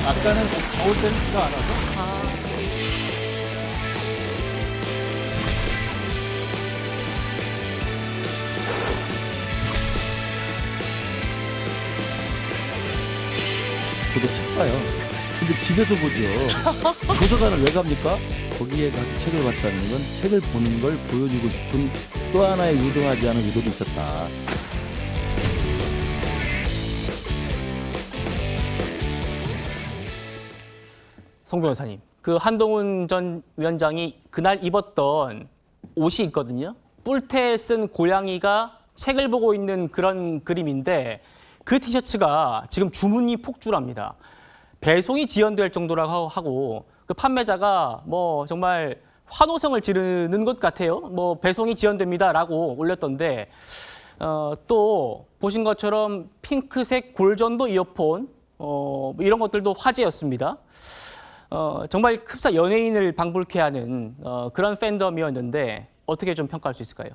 아까는 더울 때는 비가 안 와서. 아, 저도 책 봐요. 근데 집에서 보죠. 도서관을 왜 갑니까? 거기에 가서 책을 봤다는 건 책을 보는 걸 보여주고 싶은 또 하나의 유등하지 않은 의도도 있었다. 송 변호사님, 그 한동훈 전 위원장이 그날 입었던 옷이 있거든요. 뿔테 쓴 고양이가 책을 보고 있는 그런 그림인데 그 티셔츠가 지금 주문이 폭주랍니다. 배송이 지연될 정도라고 하고 그 판매자가 뭐 정말 환호성을 지르는 것 같아요. 뭐 배송이 지연됩니다라고 올렸던데 또 보신 것처럼 핑크색 골전도 이어폰 이런 것들도 화제였습니다. 정말 흡사 연예인을 방불케 하는 그런 팬덤이었는데 어떻게 좀 평가할 수 있을까요?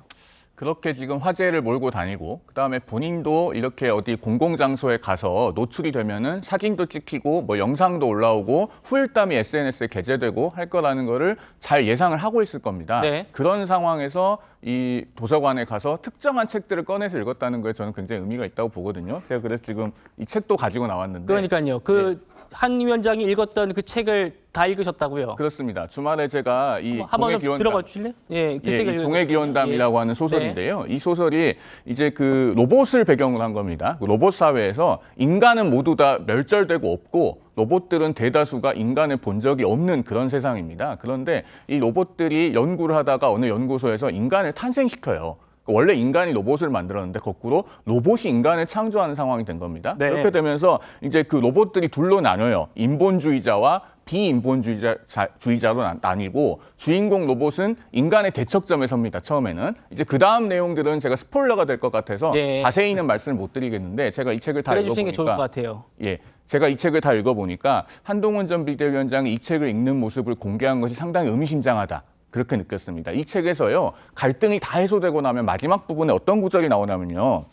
그렇게 지금 화제를 몰고 다니고 그다음에 본인도 이렇게 어디 공공장소에 가서 노출이 되면은 사진도 찍히고 뭐 영상도 올라오고 후일담이 SNS에 게재되고 할 거라는 거를 잘 예상을 하고 있을 겁니다. 네. 그런 상황에서 이 도서관에 가서 특정한 책들을 꺼내서 읽었다는 거에 저는 굉장히 의미가 있다고 보거든요. 제가 그래서 지금 이 책도 가지고 나왔는데 그러니까요. 그 한 위원장이 읽었던 그 책을 다 읽으셨다고요? 그렇습니다. 주말에 제가 이 한번 좀 들어봐 주실래요? 예, 그 예, 책을 이 동해기원담이라고 예. 하는 소설인데요. 이 소설이 이제 그 로봇을 배경으로 한 겁니다. 그 로봇 사회에서 인간은 모두 다 멸절되고 없고 로봇들은 대다수가 인간을 본 적이 없는 그런 세상입니다. 그런데 이 로봇들이 연구를 하다가 어느 연구소에서 인간을 탄생시켜요. 원래 인간이 로봇을 만들었는데 거꾸로 로봇이 인간을 창조하는 상황이 된 겁니다. 네. 그렇게 되면서 이제 그 로봇들이 둘로 나눠요. 인본주의자와 비인본주의자로 나뉘고 주인공 로봇은 인간의 대척점에 섭니다. 처음에는. 이제 그 다음 내용들은 제가 스포일러가 될 것 같아서 네. 자세히는 말씀을 못 드리겠는데 제가 이 책을 다 그래주시는 게 좋을 것 읽어보니까 같아요. 예, 제가 이 책을 다 읽어보니까 한동훈 전 비대위원장이 이 책을 읽는 모습을 공개한 것이 상당히 의미심장하다. 그렇게 느꼈습니다. 이 책에서요, 갈등이 다 해소되고 나면 마지막 부분에 어떤 구절이 나오냐면요.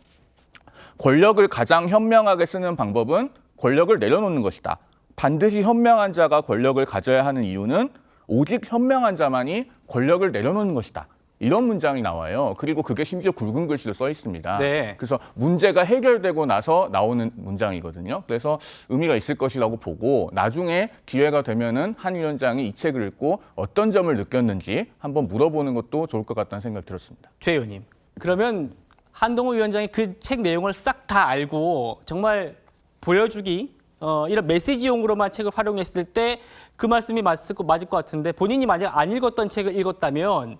권력을 가장 현명하게 쓰는 방법은 권력을 내려놓는 것이다. 반드시 현명한 자가 권력을 가져야 하는 이유는 오직 현명한 자만이 권력을 내려놓는 것이다. 이런 문장이 나와요. 그리고 그게 심지어 굵은 글씨로 써 있습니다. 네. 그래서 문제가 해결되고 나서 나오는 문장이거든요. 그래서 의미가 있을 것이라고 보고 나중에 기회가 되면은 한 위원장이 이 책을 읽고 어떤 점을 느꼈는지 한번 물어보는 것도 좋을 것 같다는 생각이 들었습니다. 최 의원님, 그러면 한동훈 위원장이 그 책 내용을 싹 다 알고 정말 보여주기 이런 메시지용으로만 책을 활용했을 때 그 말씀이 맞을 것 같은데 본인이 만약 안 읽었던 책을 읽었다면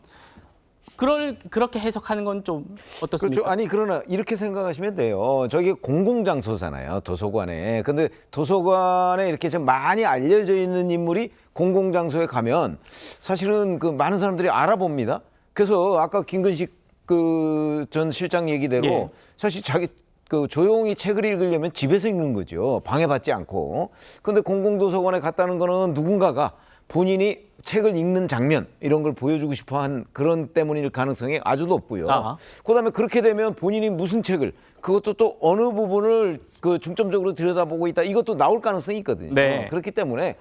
그렇게 해석하는 건 좀 어떻습니까? 그렇죠. 아니 그러나 이렇게 생각하시면 돼요. 저기 공공장소잖아요. 도서관에. 근데 도서관에 이렇게 좀 많이 알려져 있는 인물이 공공장소에 가면 사실은 그 많은 사람들이 알아봅니다. 그래서 아까 김근식 그 전 실장 얘기대로 예. 사실 자기 그 조용히 책을 읽으려면 집에서 읽는 거죠. 방해받지 않고. 근데 공공도서관에 갔다는 거는 누군가가 본인이 책을 읽는 장면 이런 걸 보여주고 싶어한 그런 때문일 가능성이 아주 높고요. 아. 그다음에 그렇게 되면 본인이 무슨 책을 그것도 또 어느 부분을 그 중점적으로 들여다보고 있다 이것도 나올 가능성이 있거든요. 네. 그렇기 때문에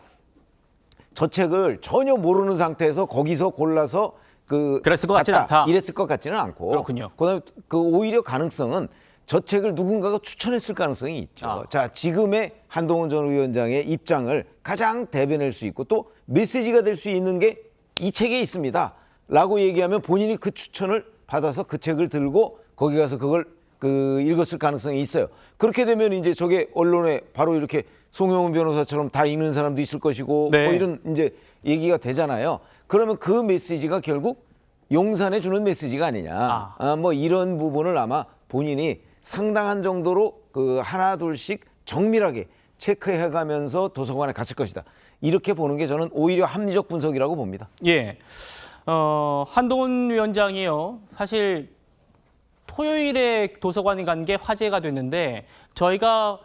저 책을 전혀 모르는 상태에서 거기서 골라서 그랬을 것 같지는 갔다, 않다. 이랬을 것 같지는 않고. 그렇군요. 그다음에 그 오히려 가능성은 저 책을 누군가가 추천했을 가능성이 있죠. 아. 자, 지금의 한동훈 전 위원장의 입장을 가장 대변할 수 있고 또 메시지가 될 수 있는 게 이 책에 있습니다. 라고 얘기하면 본인이 그 추천을 받아서 그 책을 들고 거기 가서 그걸 읽었을 가능성이 있어요. 그렇게 되면 이제 저게 언론에 바로 이렇게 송영훈 변호사처럼 다 읽는 사람도 있을 것이고 네. 뭐 이런 이제 얘기가 되잖아요. 그러면 그 메시지가 결국 용산에 주는 메시지가 아니냐. 뭐 이런 부분을 아마 본인이 상당한 정도로 그 하나 둘씩 정밀하게 체크해가면서 도서관에 갔을 것이다. 이렇게 보는 게 저는 오히려 합리적 분석이라고 봅니다. 예. 한동훈 위원장이요. 사실 토요일에 도서관에 간 게 화제가 됐는데 저희가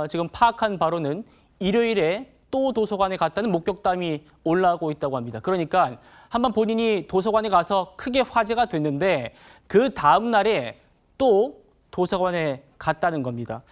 지금 파악한 바로는 일요일에 또 도서관에 갔다는 목격담이 올라오고 있다고 합니다. 그러니까 한번 본인이 도서관에 가서 크게 화제가 됐는데 그 다음 날에 또 도서관에 갔다는 겁니다.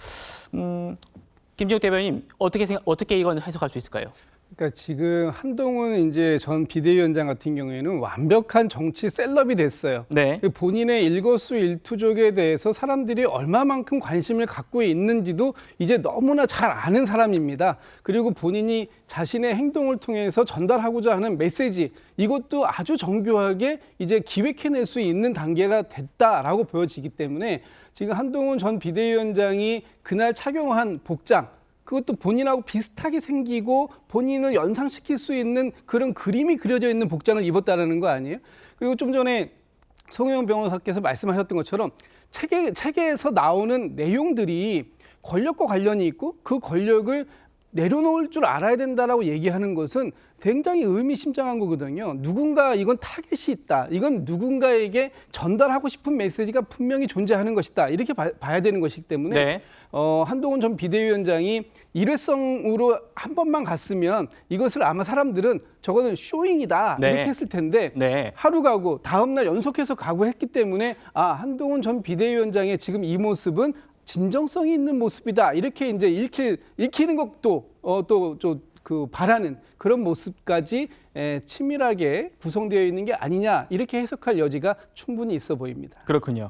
김지욱 대변인 어떻게 이건 해석할 수 있을까요? 그러니까 지금 한동훈 이제 전 비대위원장 같은 경우에는 완벽한 정치 셀럽이 됐어요. 네. 본인의 일거수일투족에 대해서 사람들이 얼마만큼 관심을 갖고 있는지도 이제 너무나 잘 아는 사람입니다. 그리고 본인이 자신의 행동을 통해서 전달하고자 하는 메시지, 이것도 아주 정교하게 이제 기획해낼 수 있는 단계가 됐다라고 보여지기 때문에 지금 한동훈 전 비대위원장이 그날 착용한 복장, 그것도 본인하고 비슷하게 생기고 본인을 연상시킬 수 있는 그런 그림이 그려져 있는 복장을 입었다는 거 아니에요? 그리고 좀 전에 송혜원 변호사께서 말씀하셨던 것처럼 책에서 나오는 내용들이 권력과 관련이 있고 그 권력을 내려놓을 줄 알아야 된다라고 얘기하는 것은 굉장히 의미심장한 거거든요. 누군가 이건 타겟이 있다. 이건 누군가에게 전달하고 싶은 메시지가 분명히 존재하는 것이다. 이렇게 봐야 되는 것이기 때문에 네. 한동훈 전 비대위원장이 일회성으로 한 번만 갔으면 이것을 아마 사람들은 저거는 쇼잉이다 네. 이렇게 했을 텐데 네. 하루 가고 다음 날 연속해서 가고 했기 때문에 한동훈 전 비대위원장의 지금 이 모습은 진정성이 있는 모습이다. 이렇게 이제 읽히는 것도 그 바라는 그런 모습까지 치밀하게 구성되어 있는 게 아니냐 이렇게 해석할 여지가 충분히 있어 보입니다. 그렇군요.